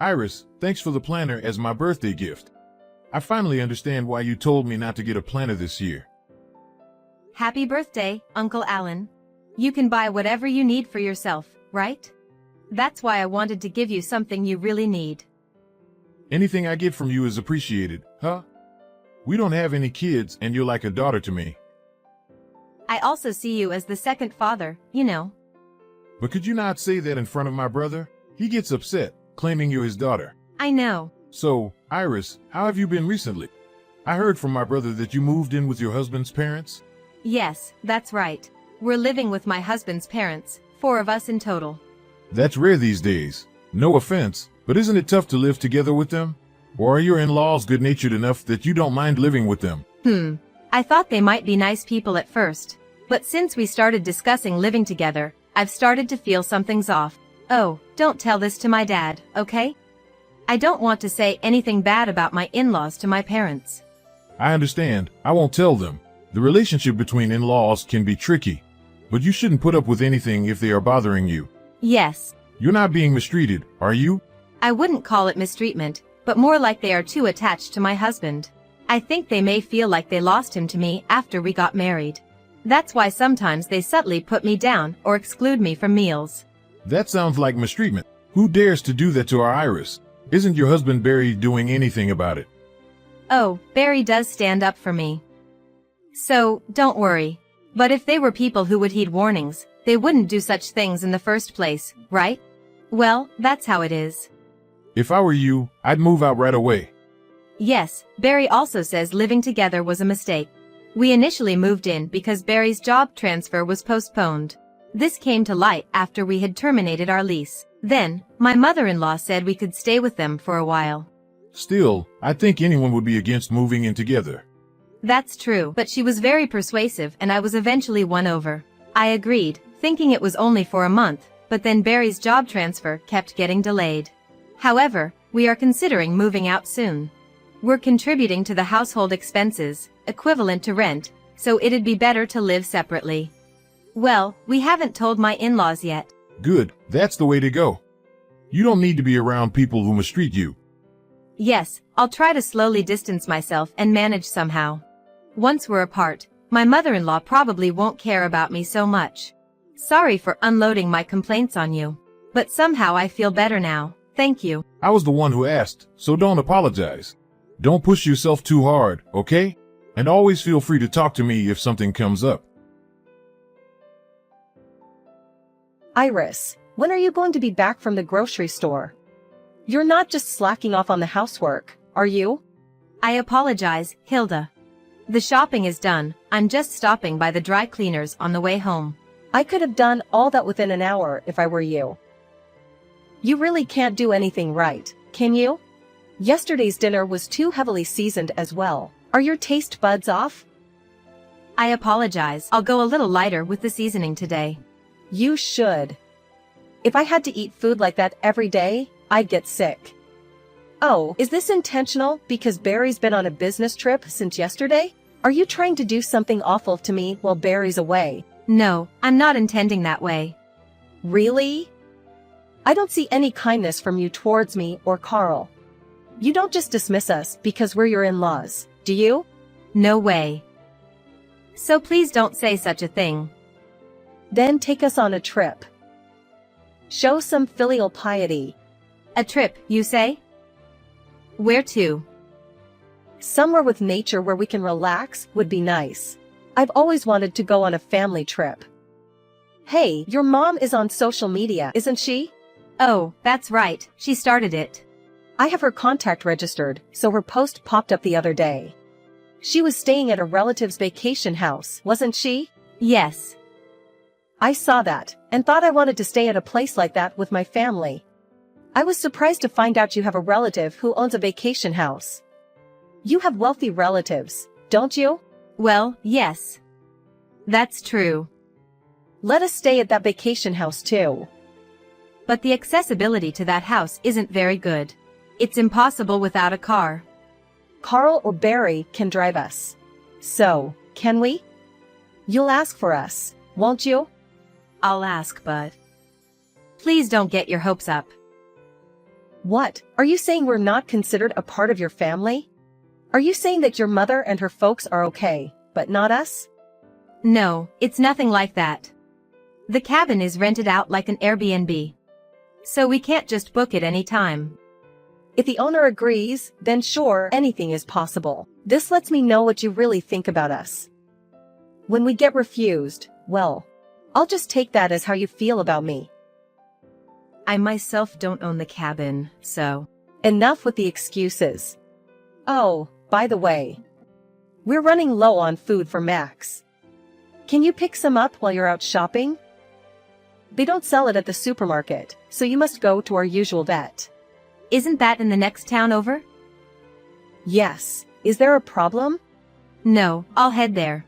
Iris, thanks for the planner as my birthday gift. I finally understand why you told me not to get a planner this year. Happy birthday, Uncle Alan. You can buy whatever you need for yourself, right? That's why I wanted to give you something you really need. Anything I get from you is appreciated, huh? We don't have any kids and you're like a daughter to me. I also see you as the second father, you know. But could you not say that in front of my brother? He gets upset, claiming you're his daughter. I know. So, Iris, how have you been recently? I heard from my brother that you moved in with your husband's parents. Yes, that's right. We're living with my husband's parents, 4 of us in total. That's rare these days. No offense, but isn't it tough to live together with them? Or are your in-laws good-natured enough that you don't mind living with them? I thought they might be nice people at first, but since we started discussing living together, I've started to feel something's off. Oh, don't tell this to my dad, okay? I don't want to say anything bad about my in-laws to my parents. I understand. I won't tell them. The relationship between in-laws can be tricky, but you shouldn't put up with anything if they are bothering you. Yes. You're not being mistreated, are you? I wouldn't call it mistreatment, but more like they are too attached to my husband. I think they may feel like they lost him to me after we got married. That's why sometimes they subtly put me down or exclude me from meals. That sounds like mistreatment. Who dares to do that to our Iris? Isn't your husband Barry doing anything about it? Oh, Barry does stand up for me. So, don't worry. But if they were people who would heed warnings, they wouldn't do such things in the first place, right? Well, that's how it is. If I were you, I'd move out right away. Yes, Barry also says living together was a mistake. We initially moved in because Barry's job transfer was postponed. This came to light after we had terminated our lease. Then, my mother-in-law said we could stay with them for a while. Still, I think anyone would be against moving in together. That's true, but she was very persuasive and I was eventually won over. I agreed, thinking it was only for a month, but then Barry's job transfer kept getting delayed. However, we are considering moving out soon. We're contributing to the household expenses, equivalent to rent, so it'd be better to live separately. Well, we haven't told my in-laws yet. Good, that's the way to go. You don't need to be around people who mistreat you. Yes, I'll try to slowly distance myself and manage somehow. Once we're apart, my mother-in-law probably won't care about me so much. Sorry for unloading my complaints on you. But somehow I feel better now, thank you. I was the one who asked, so don't apologize. Don't push yourself too hard, okay? And always feel free to talk to me if something comes up. Iris, when are you going to be back from the grocery store? You're not just slacking off on the housework, are you? I apologize, Hilda. The shopping is done, I'm just stopping by the dry cleaners on the way home. I could have done all that within an hour if I were you. You really can't do anything right, can you? Yesterday's dinner was too heavily seasoned as well. Are your taste buds off? I apologize, I'll go a little lighter with the seasoning today. You should. If I had to eat food like that every day, I'd get sick. Oh, is this intentional because Barry's been on a business trip since yesterday? Are you trying to do something awful to me while Barry's away? No, I'm not intending that way. Really? I don't see any kindness from you towards me or Carl. You don't just dismiss us because we're your in-laws, do you? No way. So please don't say such a thing. Then take us on a trip. Show some filial piety. A trip, you say? Where to? Somewhere with nature where we can relax would be nice. I've always wanted to go on a family trip. Hey, your mom is on social media, isn't she? Oh, that's right, she started it. I have her contact registered, so her post popped up the other day. She was staying at a relative's vacation house, wasn't she? Yes. I saw that, and thought I wanted to stay at a place like that with my family. I was surprised to find out you have a relative who owns a vacation house. You have wealthy relatives, don't you? Well, yes. That's true. Let us stay at that vacation house too. But the accessibility to that house isn't very good. It's impossible without a car. Carl or Barry can drive us. So, can we? You'll ask for us, won't you? I'll ask, but please don't get your hopes up. What? Are you saying we're not considered a part of your family? Are you saying that your mother and her folks are okay, but not us? No, it's nothing like that. The cabin is rented out like an Airbnb. So we can't just book it any time. If the owner agrees, then sure, anything is possible. This lets me know what you really think about us. When we get refused, well, I'll just take that as how you feel about me. I myself don't own the cabin, so. Enough with the excuses. Oh, by the way, we're running low on food for Max. Can you pick some up while you're out shopping? They don't sell it at the supermarket, so you must go to our usual vet. Isn't that in the next town over? Yes. Is there a problem? No, I'll head there.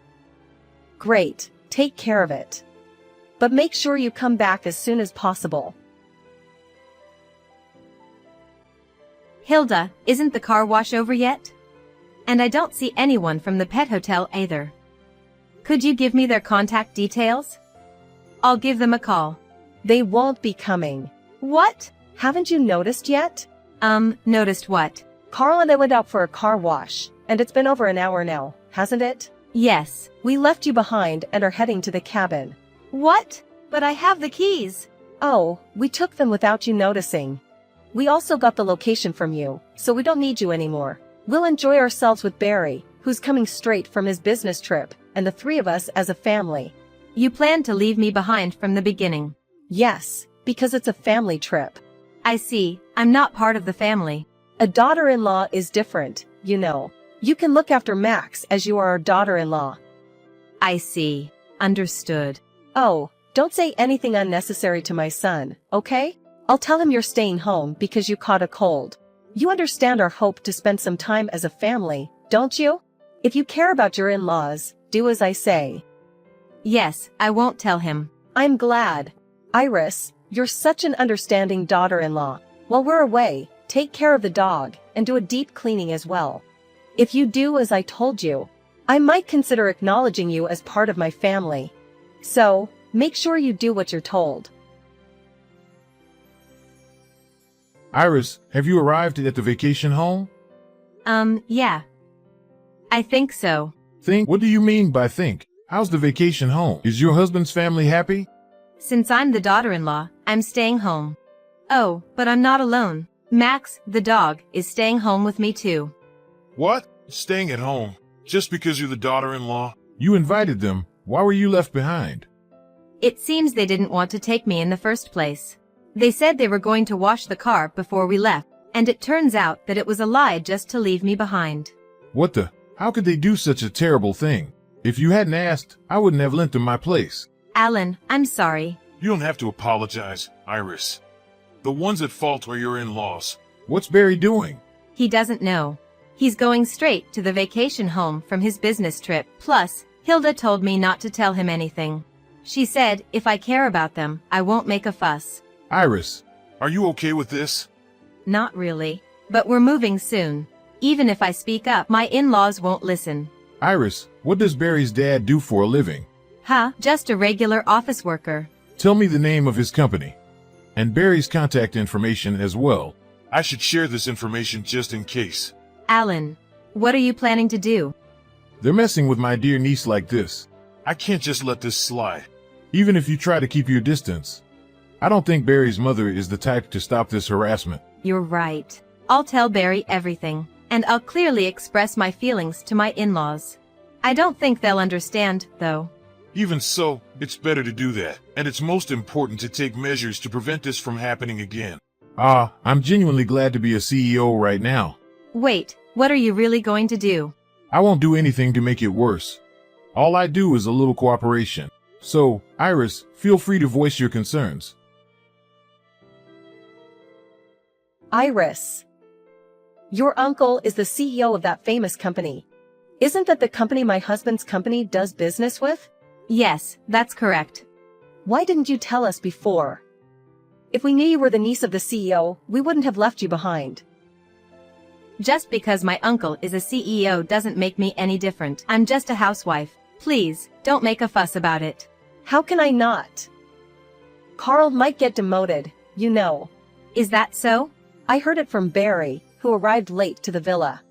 Great, take care of it. But make sure you come back as soon as possible. Hilda, isn't the car wash over yet? And I don't see anyone from the pet hotel either. Could you give me their contact details? I'll give them a call. They won't be coming. What? Haven't you noticed yet? Noticed what? Carl and I went out for a car wash, and it's been over an hour now, hasn't it? Yes. We left you behind and are heading to the cabin. What? But I have the keys. Oh, we took them without you noticing. We also got the location from you, so we don't need you anymore. We'll enjoy ourselves with Barry, who's coming straight from his business trip, and the three of us as a family. You planned to leave me behind from the beginning. Yes, because it's a family trip. I see. I'm not part of the family. A daughter-in-law is different, you know. You can look after Max as you are our daughter-in-law. I see. Understood. Oh, don't say anything unnecessary to my son, okay? I'll tell him you're staying home because you caught a cold. You understand our hope to spend some time as a family, don't you? If you care about your in-laws, do as I say. Yes, I won't tell him. I'm glad. Iris, you're such an understanding daughter-in-law. While we're away, take care of the dog, and do a deep cleaning as well. If you do as I told you, I might consider acknowledging you as part of my family. So, make sure you do what you're told. Iris, have you arrived at the vacation home? Yeah. I think so. Think? What do you mean by think? How's the vacation home? Is your husband's family happy? Since I'm the daughter-in-law, I'm staying home. Oh, but I'm not alone. Max, the dog, is staying home with me too. What? Staying at home? Just because you're the daughter-in-law? You invited them. Why were you left behind? It seems they didn't want to take me in the first place. They said they were going to wash the car before we left, and it turns out that it was a lie just to leave me behind. What the? How could they do such a terrible thing? If you hadn't asked, I wouldn't have lent them my place. Alan, I'm sorry. You don't have to apologize, Iris. The ones at fault are your in-laws. What's Barry doing? He doesn't know. He's going straight to the vacation home from his business trip. Plus, Hilda told me not to tell him anything. She said, if I care about them, I won't make a fuss. Iris. Are you okay with this? Not really. But we're moving soon. Even if I speak up, my in-laws won't listen. Iris, what does Barry's dad do for a living? Huh? Just a regular office worker. Tell me the name of his company. And Barry's contact information as well. I should share this information just in case. Alan, what are you planning to do? They're messing with my dear niece like this. I can't just let this slide. Even if you try to keep your distance. I don't think Barry's mother is the type to stop this harassment. You're right. I'll tell Barry everything, and I'll clearly express my feelings to my in-laws. I don't think they'll understand, though. Even so, it's better to do that, and it's most important to take measures to prevent this from happening again. I'm genuinely glad to be a CEO right now. Wait, what are you really going to do? I won't do anything to make it worse. All I do is a little cooperation. So, Iris, feel free to voice your concerns. Iris. Your uncle is the CEO of that famous company. Isn't that the company my husband's company does business with? Yes, that's correct. Why didn't you tell us before? If we knew you were the niece of the CEO, we wouldn't have left you behind. Just because my uncle is a CEO doesn't make me any different. I'm just a housewife. Please, don't make a fuss about it. How can I not? Carl might get demoted, you know. Is that so? I heard it from Barry, who arrived late to the villa.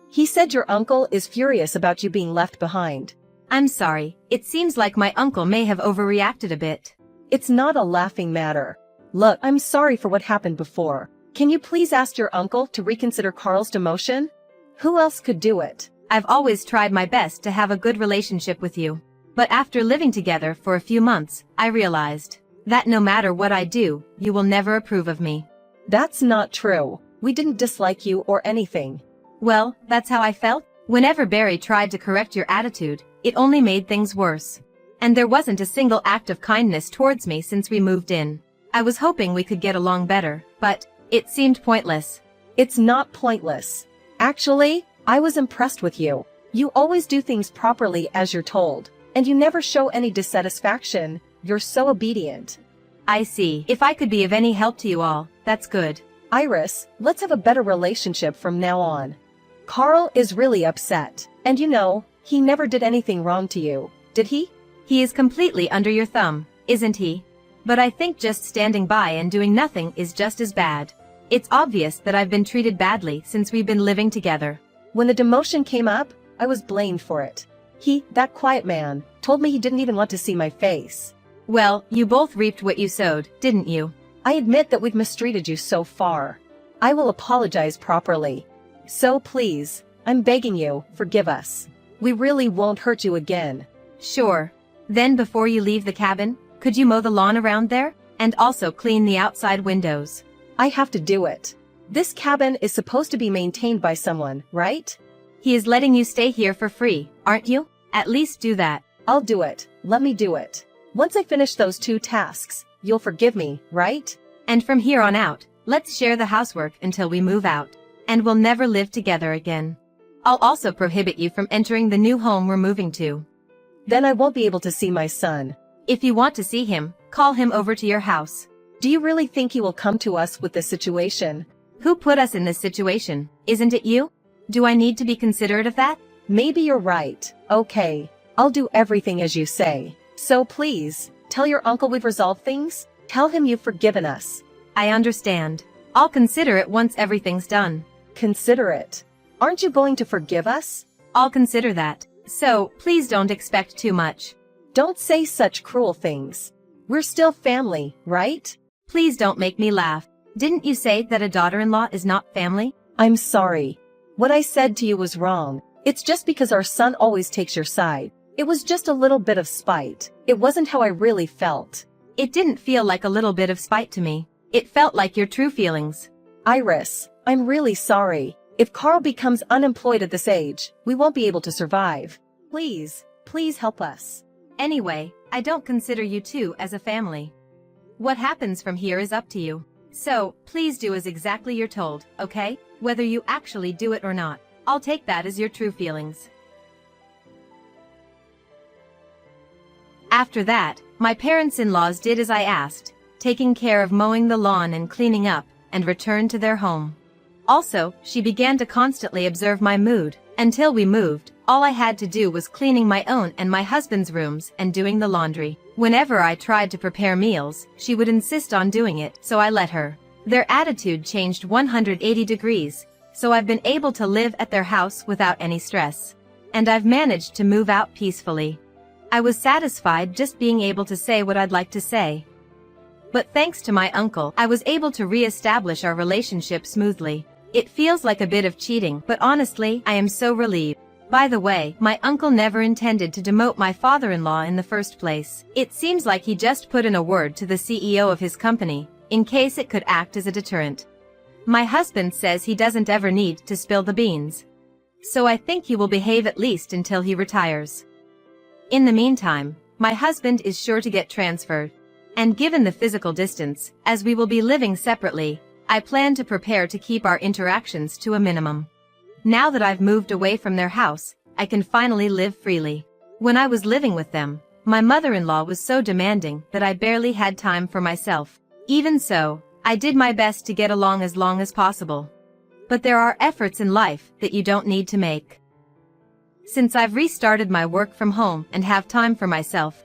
He said your uncle is furious about you being left behind. I'm sorry, it seems like my uncle may have overreacted a bit. It's not a laughing matter. Look, I'm sorry for what happened before. Can you please ask your uncle to reconsider Carl's demotion? Who else could do it? I've always tried my best to have a good relationship with you. But after living together for a few months, I realized that no matter what I do, you will never approve of me. That's not true. We didn't dislike you or anything. Well, that's how I felt. Whenever Barry tried to correct your attitude, it only made things worse. And there wasn't a single act of kindness towards me since we moved in. I was hoping we could get along better, but it seemed pointless. It's not pointless. Actually, I was impressed with you. You always do things properly as you're told, and you never show any dissatisfaction. You're so obedient. I see. If I could be of any help to you all, that's good. Iris, let's have a better relationship from now on. Carl is really upset, and you know, he never did anything wrong to you, did he? He is completely under your thumb, isn't he? But I think just standing by and doing nothing is just as bad. It's obvious that I've been treated badly since we've been living together. When the demotion came up, I was blamed for it. That quiet man, told me he didn't even want to see my face. Well, you both reaped what you sowed, didn't you? I admit that we've mistreated you so far. I will apologize properly. So please, I'm begging you, forgive us. We really won't hurt you again. Sure. Then before you leave the cabin, could you mow the lawn around there? And also clean the outside windows. I have to do it. This cabin is supposed to be maintained by someone, right? He is letting you stay here for free, aren't you? At least do that. I'll do it. Let me do it. Once I finish those 2 tasks, you'll forgive me, right? And from here on out, let's share the housework until we move out. And we'll never live together again. I'll also prohibit you from entering the new home we're moving to. Then I won't be able to see my son. If you want to see him, call him over to your house. Do you really think he will come to us with this situation? Who put us in this situation? Isn't it you? Do I need to be considerate of that? Maybe you're right. Okay. I'll do everything as you say. So please, tell your uncle we've resolved things. Tell him you've forgiven us. I understand. I'll consider it once everything's done. Consider it. Aren't you going to forgive us? I'll consider that. So, please don't expect too much. Don't say such cruel things. We're still family, right? Please don't make me laugh. Didn't you say that a daughter-in-law is not family? I'm sorry. What I said to you was wrong. It's just because our son always takes your side. It was just a little bit of spite. It wasn't how I really felt. It didn't feel like a little bit of spite to me. It felt like your true feelings. Iris, I'm really sorry. If Carl becomes unemployed at this age, we won't be able to survive. Please, please help us. Anyway, I don't consider you two as a family. What happens from here is up to you. So, please do as exactly you're told, okay? Whether you actually do it or not, I'll take that as your true feelings. After that, my parents-in-laws did as I asked, taking care of mowing the lawn and cleaning up, and returned to their home. Also, she began to constantly observe my mood. Until we moved, all I had to do was cleaning my own and my husband's rooms and doing the laundry. Whenever I tried to prepare meals, she would insist on doing it, so I let her. Their attitude changed 180 degrees, so I've been able to live at their house without any stress. And I've managed to move out peacefully. I was satisfied just being able to say what I'd like to say. But thanks to my uncle, I was able to re-establish our relationship smoothly. It feels like a bit of cheating, but honestly, I am so relieved. By the way, my uncle never intended to demote my father-in-law in the first place. It seems like he just put in a word to the CEO of his company, in case it could act as a deterrent. My husband says he doesn't ever need to spill the beans. So I think he will behave at least until he retires. In the meantime, my husband is sure to get transferred. And given the physical distance, as we will be living separately, I plan to prepare to keep our interactions to a minimum. Now that I've moved away from their house, I can finally live freely. When I was living with them, my mother-in-law was so demanding that I barely had time for myself. Even so, I did my best to get along as possible. But there are efforts in life that you don't need to make. Since I've restarted my work from home and have time for myself,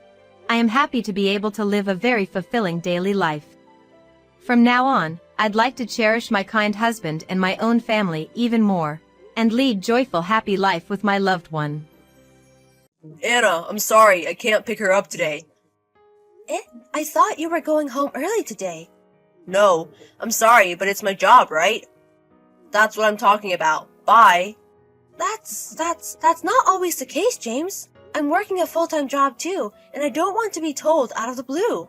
I am happy to be able to live a very fulfilling daily life. From now on, I'd like to cherish my kind husband and my own family even more, and lead joyful happy life with my loved one. Anna, I'm sorry, I can't pick her up today. I thought you were going home early today. No, I'm sorry, but it's my job, right? That's what I'm talking about. Bye. That's not always the case, James. I'm working a full-time job too, and I don't want to be told out of the blue.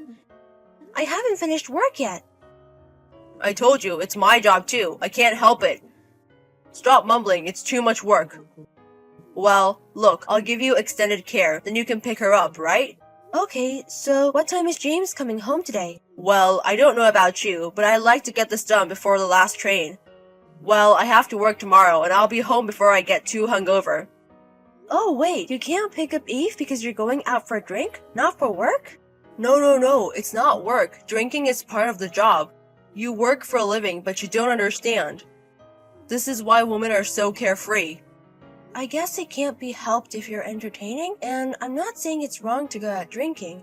I haven't finished work yet. I told you, it's my job too. I can't help it. Stop mumbling, it's too much work. Well, look, I'll give you extended care, then you can pick her up, right? Okay, so what time is James coming home today? Well, I don't know about you, but I'd like to get this done before the last train. Well, I have to work tomorrow, and I'll be home before I get too hungover. Oh wait, you can't pick up Eve because you're going out for a drink? Not for work? No, it's not work. Drinking is part of the job. You work for a living, but you don't understand. This is why women are so carefree. I guess it can't be helped if you're entertaining, and I'm not saying it's wrong to go out drinking.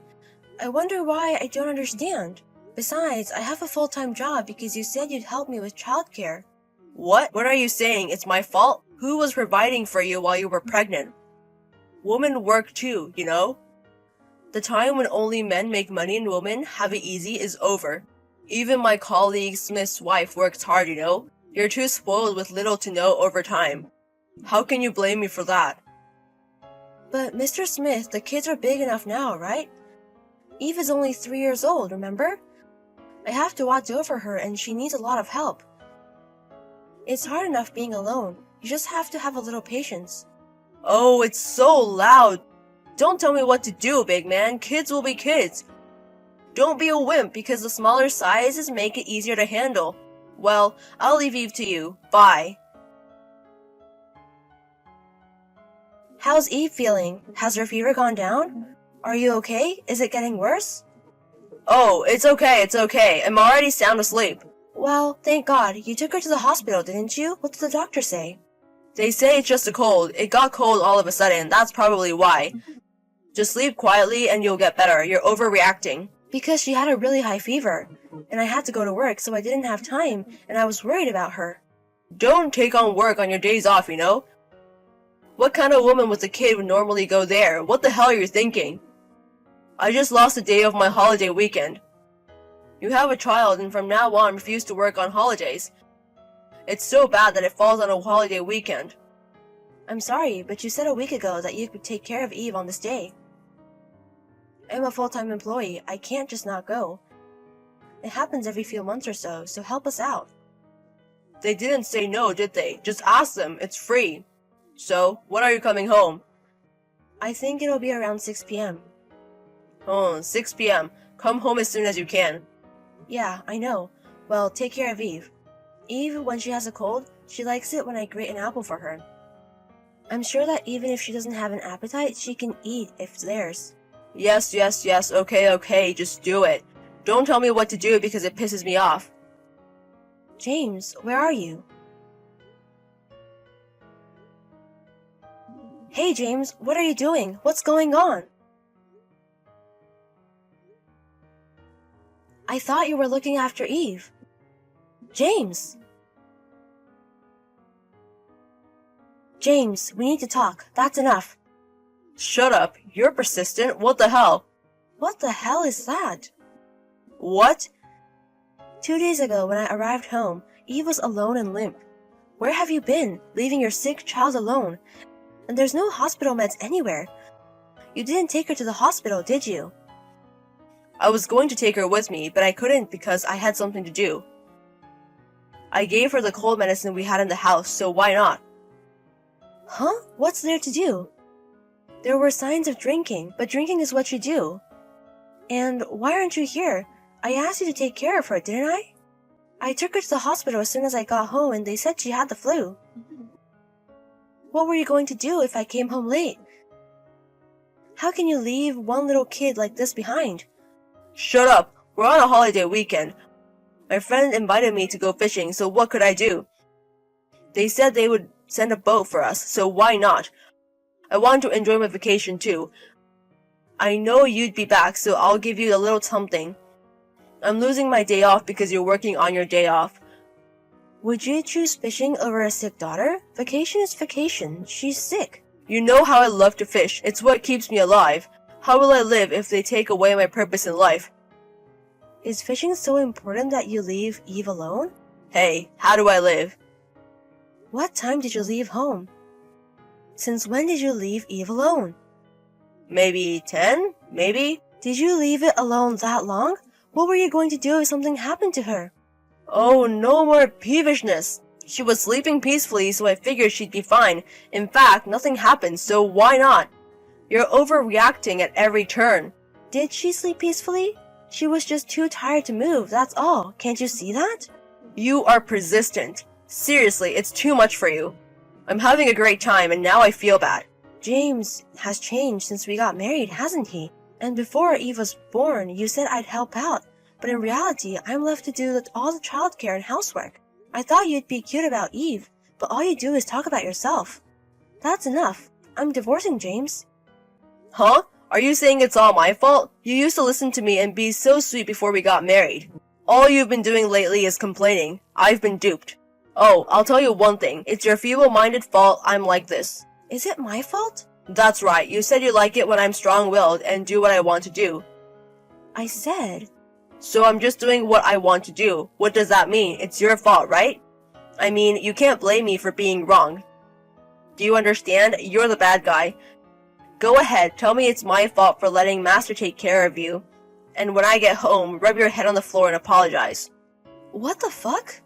I wonder why I don't understand. Besides, I have a full-time job because you said you'd help me with childcare. What? What are you saying? It's my fault? Who was providing for you while you were pregnant? Women work too, you know? The time when only men make money and women have it easy is over. Even my colleague Smith's wife works hard, you know? You're too spoiled with little to no overtime. How can you blame me for that? But Mr. Smith, the kids are big enough now, right? Eve is only 3 years old, remember? I have to watch over her and she needs a lot of help. It's hard enough being alone. You just have to have a little patience. Oh, it's so loud. Don't tell me what to do, big man. Kids will be kids. Don't be a wimp because the smaller sizes make it easier to handle. Well, I'll leave Eve to you. Bye. How's Eve feeling? Has her fever gone down? Are you okay? Is it getting worse? Oh, it's okay. I'm already sound asleep. Well, thank God. You took her to the hospital, didn't you? What did the doctor say? They say it's just a cold. It got cold all of a sudden. That's probably why. Just sleep quietly and you'll get better. You're overreacting. Because she had a really high fever. And I had to go to work, so I didn't have time, and I was worried about her. Don't take on work on your days off, you know? What kind of woman with a kid would normally go there? What the hell are you thinking? I just lost a day of my holiday weekend. You have a child and from now on refuse to work on holidays. It's so bad that it falls on a holiday weekend. I'm sorry, but you said a week ago that you could take care of Eve on this day. I'm a full-time employee. I can't just not go. It happens every few months or so, so help us out. They didn't say no, did they? Just ask them. It's free. So, when are you coming home? I think it'll be around 6 p.m. Oh, 6 p.m. Come home as soon as you can. Yeah, I know. Well, take care of Eve. Eve, when she has a cold, she likes it when I grate an apple for her. I'm sure that even if she doesn't have an appetite, she can eat if it's theirs. Yes, okay, just do it. Don't tell me what to do because it pisses me off. James, where are you? Hey James, what are you doing? What's going on? I thought you were looking after Eve. James! James, we need to talk. That's enough. Shut up. You're persistent. What the hell? What the hell is that? What? 2 days ago when I arrived home, Eve was alone and limp. Where have you been, leaving your sick child alone? And there's no hospital meds anywhere. You didn't take her to the hospital, did you? I was going to take her with me, but I couldn't because I had something to do. I gave her the cold medicine we had in the house, so why not? Huh? What's there to do? There were signs of drinking, but drinking is what you do. And why aren't you here? I asked you to take care of her, didn't I? I took her to the hospital as soon as I got home and they said she had the flu. What were you going to do if I came home late? How can you leave one little kid like this behind? Shut up! We're on a holiday weekend. My friend invited me to go fishing, so what could I do? They said they would send a boat for us, so why not? I want to enjoy my vacation too. I know you'd be back, so I'll give you a little something. I'm losing my day off because you're working on your day off. Would you choose fishing over a sick daughter? Vacation is vacation. She's sick. You know how I love to fish. It's what keeps me alive. How will I live if they take away my purpose in life? Is fishing so important that you leave Eve alone? Hey, how do I live? What time did you leave home? Since when did you leave Eve alone? Maybe 10? Maybe? Did you leave it alone that long? What were you going to do if something happened to her? Oh, no more peevishness. She was sleeping peacefully, so I figured she'd be fine. In fact, nothing happened, so why not? You're overreacting at every turn. Did she sleep peacefully? She was just too tired to move, that's all. Can't you see that? You are persistent. Seriously, it's too much for you. I'm having a great time, and now I feel bad. James has changed since we got married, hasn't he? And before Eve was born, you said I'd help out. But in reality, I'm left to do all the childcare and housework. I thought you'd be cute about Eve, but all you do is talk about yourself. That's enough. I'm divorcing James. Huh? Are you saying it's all my fault? You used to listen to me and be so sweet before we got married. All you've been doing lately is complaining. I've been duped. Oh, I'll tell you one thing. It's your feeble-minded fault I'm like this. Is it my fault? That's right. You said you like it when I'm strong-willed and do what I want to do. I said... So I'm just doing what I want to do. What does that mean? It's your fault, right? I mean, you can't blame me for being wrong. Do you understand? You're the bad guy. Go ahead, tell me it's my fault for letting Master take care of you. And when I get home, rub your head on the floor and apologize. What the fuck?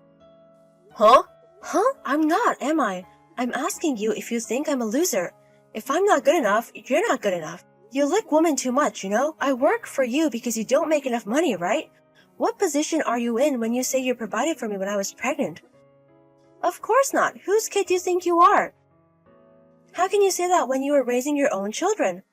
Huh? Huh? I'm not, am I? I'm asking you if you think I'm a loser. If I'm not good enough, you're not good enough. You lick women too much, you know? I work for you because you don't make enough money, right? What position are you in when you say you provided for me when I was pregnant? Of course not. Whose kid do you think you are? How can you say that when you were raising your own children?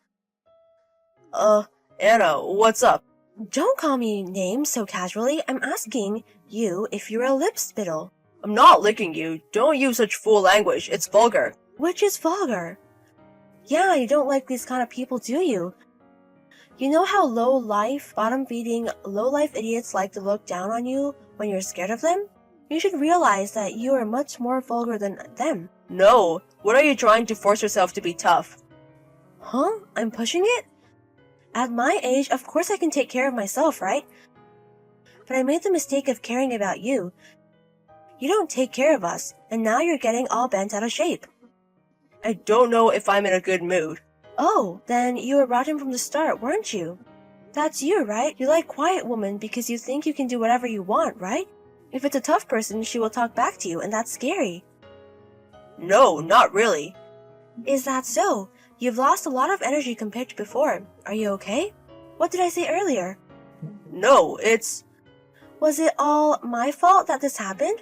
Anna, what's up? Don't call me names so casually. I'm asking you if you're a lip spittle. I'm not licking you. Don't use such fool language. It's vulgar. Which is vulgar. Yeah, you don't like these kind of people, do you? You know how low-life, bottom-feeding, low-life idiots like to look down on you when you're scared of them? You should realize that you are much more vulgar than them. No. What are you trying to force yourself to be tough? Huh? I'm pushing it? At my age, of course I can take care of myself, right? But I made the mistake of caring about you. You don't take care of us, and now you're getting all bent out of shape. I don't know if I'm in a good mood. Oh, then you were rotten from the start, weren't you? That's you, right? You like quiet women because you think you can do whatever you want, right? If it's a tough person, she will talk back to you, and that's scary. No, not really. Is that so? You've lost a lot of energy compared to before. Are you okay? What did I say earlier? No, it's... Was it all my fault that this happened?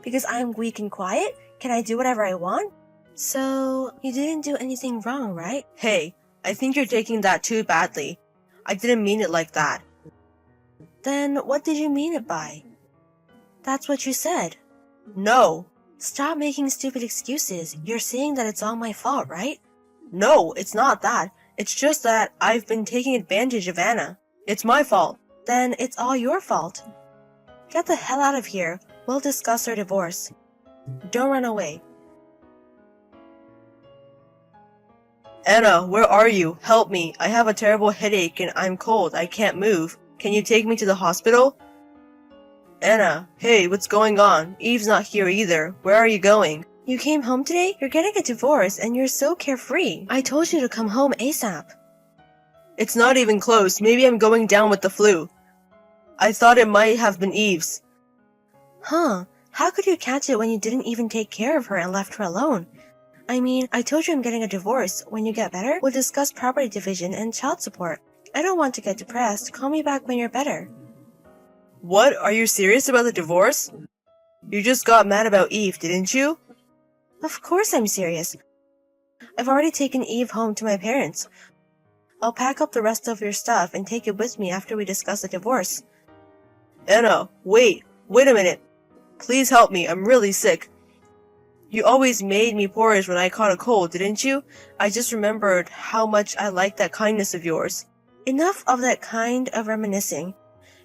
Because I'm weak and quiet? Can I do whatever I want? So, you didn't do anything wrong, right? Hey, I think you're taking that too badly. I didn't mean it like that. Then what did you mean it by? That's what you said. No. Stop making stupid excuses. You're saying that it's all my fault, right? No, it's not that. It's just that I've been taking advantage of Anna. It's my fault. Then it's all your fault. Get the hell out of here. We'll discuss our divorce. Don't run away. Anna, where are you? Help me. I have a terrible headache and I'm cold. I can't move. Can you take me to the hospital? Anna, hey, what's going on? Eve's not here either. Where are you going? You came home today? You're getting a divorce and you're so carefree. I told you to come home ASAP. It's not even close. Maybe I'm going down with the flu. I thought it might have been Eve's. Huh? How could you catch it when you didn't even take care of her and left her alone? I mean, I told you I'm getting a divorce. When you get better, we'll discuss property division and child support. I don't want to get depressed. Call me back when you're better. What? Are you serious about the divorce? You just got mad about Eve, didn't you? Of course I'm serious. I've already taken Eve home to my parents. I'll pack up the rest of your stuff and take it with me after we discuss the divorce. Anna, wait a minute. Please help me, I'm really sick. You always made me porridge when I caught a cold, didn't you? I just remembered how much I liked that kindness of yours. Enough of that kind of reminiscing.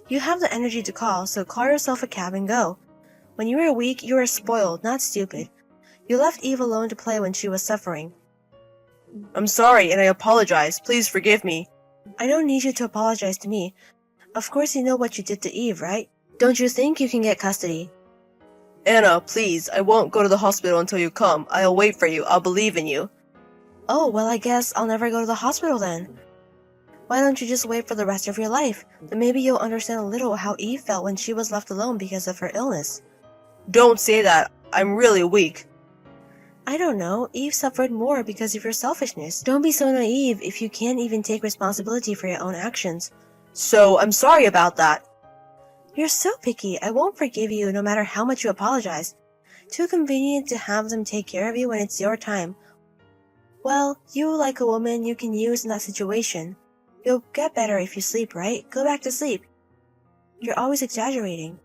You have the energy to call, so call yourself a cab and go. When you were weak, you were spoiled, not stupid. You left Eve alone to play when she was suffering. I'm sorry, and I apologize. Please forgive me. I don't need you to apologize to me. Of course you know what you did to Eve, right? Don't you think you can get custody? Anna, please, I won't go to the hospital until you come. I'll wait for you. I'll believe in you. Oh, well, I guess I'll never go to the hospital then. Why don't you just wait for the rest of your life? Then maybe you'll understand a little how Eve felt when she was left alone because of her illness. Don't say that. I'm really weak. I don't know. Eve suffered more because of your selfishness. Don't be so naive if you can't even take responsibility for your own actions. So, I'm sorry about that. You're so picky. I won't forgive you no matter how much you apologize. Too convenient to have them take care of you when it's your time. Well, you like a woman you can use in that situation. You'll get better if you sleep, right? Go back to sleep. You're always exaggerating.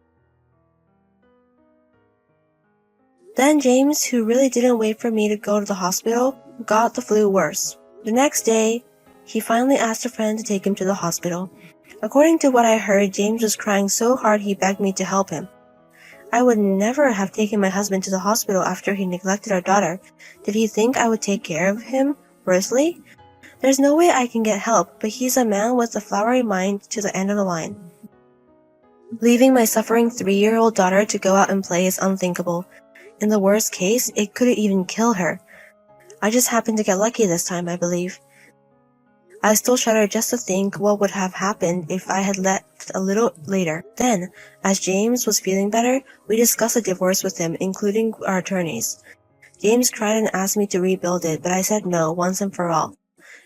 Then James, who really didn't wait for me to go to the hospital, got the flu worse. The next day, he finally asked a friend to take him to the hospital. According to what I heard, James was crying so hard he begged me to help him. I would never have taken my husband to the hospital after he neglected our daughter. Did he think I would take care of him worthily? There's no way I can get help, but he's a man with a flowery mind to the end of the line. Leaving my suffering 3-year-old daughter to go out and play is unthinkable. In the worst case, it could even kill her. I just happened to get lucky this time, I believe. I still shudder just to think what would have happened if I had left a little later. Then, as James was feeling better, we discussed a divorce with him, including our attorneys. James cried and asked me to rebuild it, but I said no once and for all.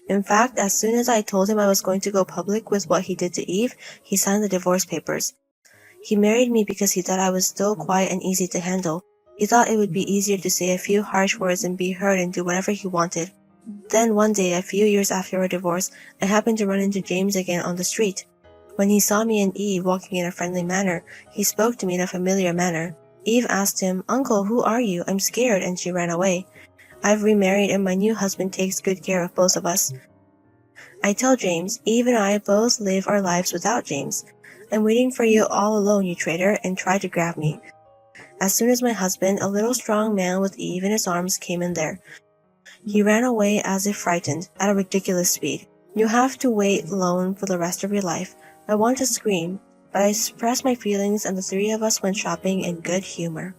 In fact, as soon as I told him I was going to go public with what he did to Eve, he signed the divorce papers. He married me because he thought I was still quiet and easy to handle. He thought it would be easier to say a few harsh words and be heard and do whatever he wanted. Then one day, a few years after our divorce, I happened to run into James again on the street. When he saw me and Eve walking in a friendly manner, he spoke to me in a familiar manner. Eve asked him, "Uncle, who are you? I'm scared," and she ran away. I've remarried and my new husband takes good care of both of us. I tell James, Eve and I both live our lives without James. I'm waiting for you all alone, you traitor, and try to grab me. As soon as my husband, a little strong man with Eve in his arms, came in there, he ran away as if frightened, at a ridiculous speed. You have to wait alone for the rest of your life. I want to scream, but I suppressed my feelings and the 3 of us went shopping in good humor.